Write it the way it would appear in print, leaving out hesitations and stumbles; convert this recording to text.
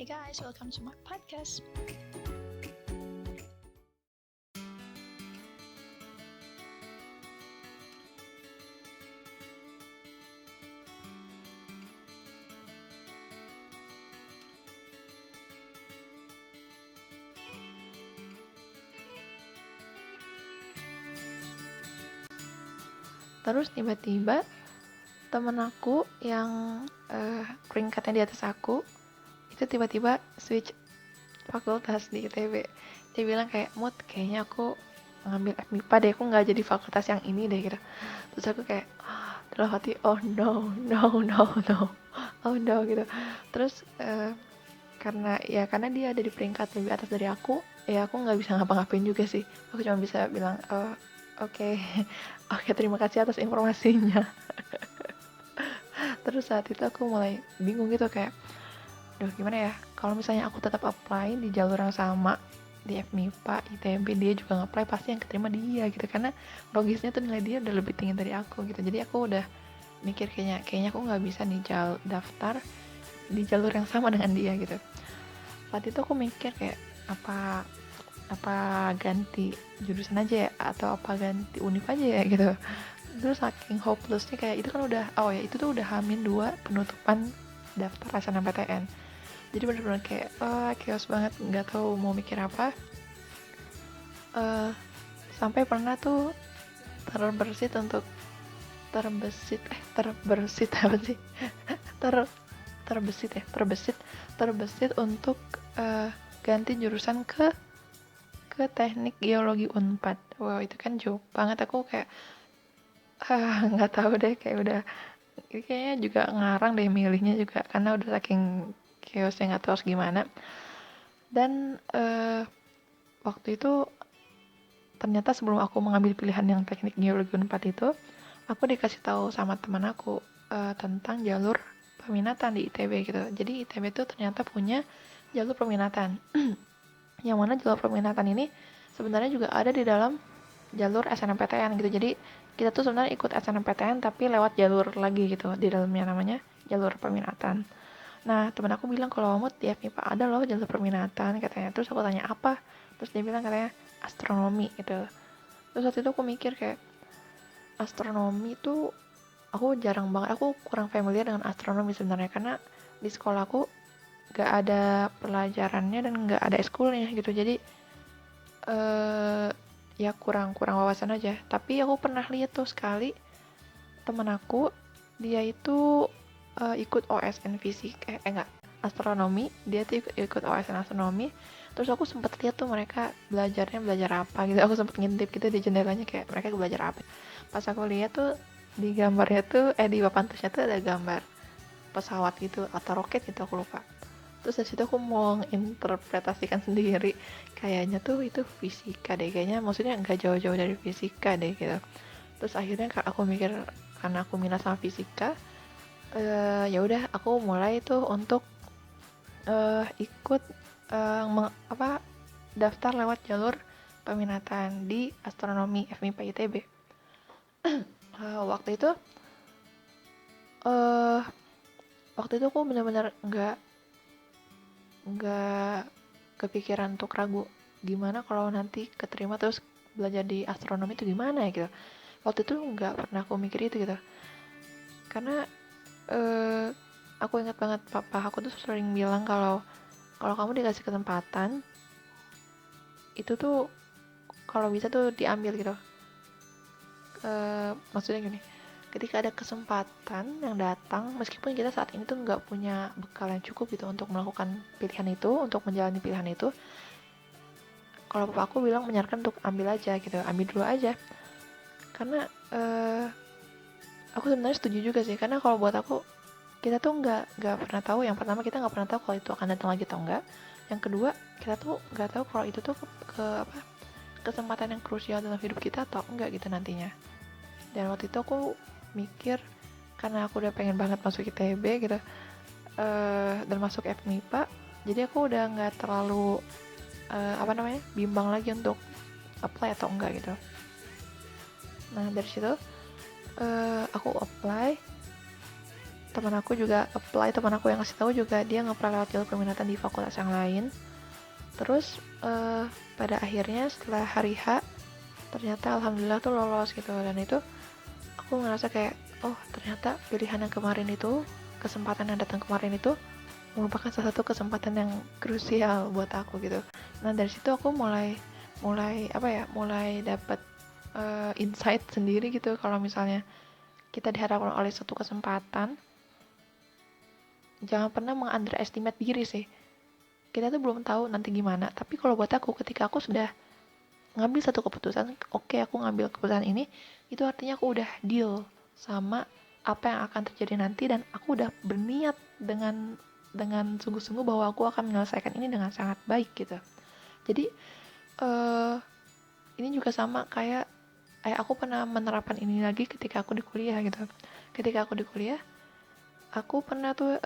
Hey guys, welcome to my podcast. Terus tiba-tiba temen aku yang peringkatnya di atas aku itu tiba-tiba switch fakultas di ITB. Dia bilang kayak, Mut, kayaknya aku ngambil FMIPA deh, aku nggak jadi fakultas yang ini deh gitu. Terus aku kayak dalam hati, oh no no no no, oh no gitu. Terus karena dia ada di peringkat lebih atas dari aku, ya aku nggak bisa ngapa-ngapain juga sih. Aku cuma bisa bilang, oke. Oke, terima kasih atas informasinya. Terus saat itu aku mulai bingung gitu kayak, duh gimana ya, kalau misalnya aku tetap apply di jalur yang sama di FMIPA, ITB, dia juga nge-apply, pasti yang keterima dia gitu, karena logisnya tuh nilai dia udah lebih tinggi dari aku gitu. Jadi aku udah mikir kayaknya aku nggak bisa nih daftar di jalur yang sama dengan dia gitu. Saat itu aku mikir kayak, apa apa ganti jurusan aja ya, atau apa ganti univ aja ya gitu. Terus saking hopelessnya, kayak itu kan udah, itu tuh udah H-2 penutupan daftar SNMPTN. Jadi bener-bener kayak chaos banget, nggak tahu mau mikir apa. Sampai pernah tuh terbersit untuk terbersit apa sih ter terbesit untuk ganti jurusan ke teknik geologi Unpad. Wow, itu kan jauh banget. Aku kayak nggak tahu deh, kayak udah ini kayaknya juga ngarang deh milihnya juga, karena udah saking chaosnya, nggak tahu harus gimana. Dan waktu itu ternyata sebelum aku mengambil pilihan yang teknik geologi Unpad itu, aku dikasih tahu sama teman aku tentang jalur peminatan di ITB gitu. Jadi ITB itu ternyata punya jalur peminatan. Yang mana jalur peminatan ini sebenarnya juga ada di dalam jalur SNMPTN gitu. Jadi kita tuh sebenarnya ikut SNMPTN tapi lewat jalur lagi gitu di dalamnya, namanya jalur peminatan. Nah, temen aku bilang kalau kamu di FMIPA ada loh jalur peminatan katanya. Terus aku tanya apa? Terus dia bilang katanya astronomi gitu. Terus waktu itu aku mikir kayak, astronomi tuh aku jarang banget, aku kurang familiar dengan astronomi sebenarnya, karena di sekolah aku gak ada pelajarannya dan gak ada ekskulnya gitu. Jadi ya kurang wawasan aja. Tapi aku pernah lihat tuh sekali temen aku, dia itu ikut OSN fisika, enggak, astronomi. Dia tuh ikut OSN astronomi. Terus aku sempet lihat tuh mereka belajar apa gitu. Aku sempet ngintip gitu di jendelanya, kayak mereka belajar apa. Pas aku lihat tuh di gambarnya tuh di papan tulisnya tuh ada gambar pesawat gitu atau roket gitu, aku lupa. Terus dari situ aku mau menginterpretasikan sendiri, kayaknya tuh itu fisika deh, kayaknya maksudnya nggak jauh-jauh dari fisika deh gitu. Terus akhirnya aku mikir, karena aku minat sama fisika, ya udah aku mulai tuh untuk ikut daftar lewat jalur peminatan di astronomi FMIPA ITB. Waktu itu uh, aku benar-benar nggak kepikiran untuk ragu, gimana kalau nanti keterima terus belajar di astronomi itu gimana ya gitu. Waktu itu nggak pernah aku mikir itu gitu, karena aku ingat banget papa aku tuh sering bilang kalau kamu dikasih kesempatan itu tuh kalau bisa tuh diambil gitu. Maksudnya gini, ketika ada kesempatan yang datang, meskipun kita saat ini tuh nggak punya bekal yang cukup gitu untuk melakukan pilihan itu, untuk menjalani pilihan itu, kalau papa aku bilang menyarankan untuk ambil aja gitu, ambil dulu aja. Karena aku sebenarnya setuju juga sih, karena kalau buat aku, kita tuh nggak pernah tahu. Yang pertama, kita nggak pernah tahu kalau itu akan datang lagi atau enggak. Yang kedua, kita tuh nggak tahu kalau itu tuh kesempatan yang krusial dalam hidup kita atau enggak gitu nantinya. Dan waktu itu aku mikir, karena aku udah pengen banget masuk ITB gitu, dan masuk FMIPA, jadi aku udah nggak terlalu bimbang lagi untuk apply atau enggak gitu. Nah dari situ aku apply, teman aku juga apply, teman aku yang kasih tahu juga dia nge-apply lewat jalur peminatan di fakultas yang lain. Terus pada akhirnya setelah hari H ternyata alhamdulillah tuh lolos gitu, dan itu aku ngerasa kayak oh ternyata pilihan yang kemarin itu, kesempatan yang datang kemarin itu merupakan salah satu kesempatan yang krusial buat aku gitu. Nah dari situ aku mulai dapat insight sendiri gitu, kalau misalnya kita dihadapkan oleh satu kesempatan, jangan pernah meng-underestimate diri sih. Kita tuh belum tahu nanti gimana, tapi kalau buat aku ketika aku sudah ngambil satu keputusan, oke, aku ngambil keputusan ini, itu artinya aku udah deal sama apa yang akan terjadi nanti, dan aku udah berniat dengan sungguh-sungguh bahwa aku akan menyelesaikan ini dengan sangat baik gitu. Jadi ini juga sama kayak aku pernah menerapkan ini lagi ketika aku di kuliah gitu. Ketika aku di kuliah, aku pernah tuh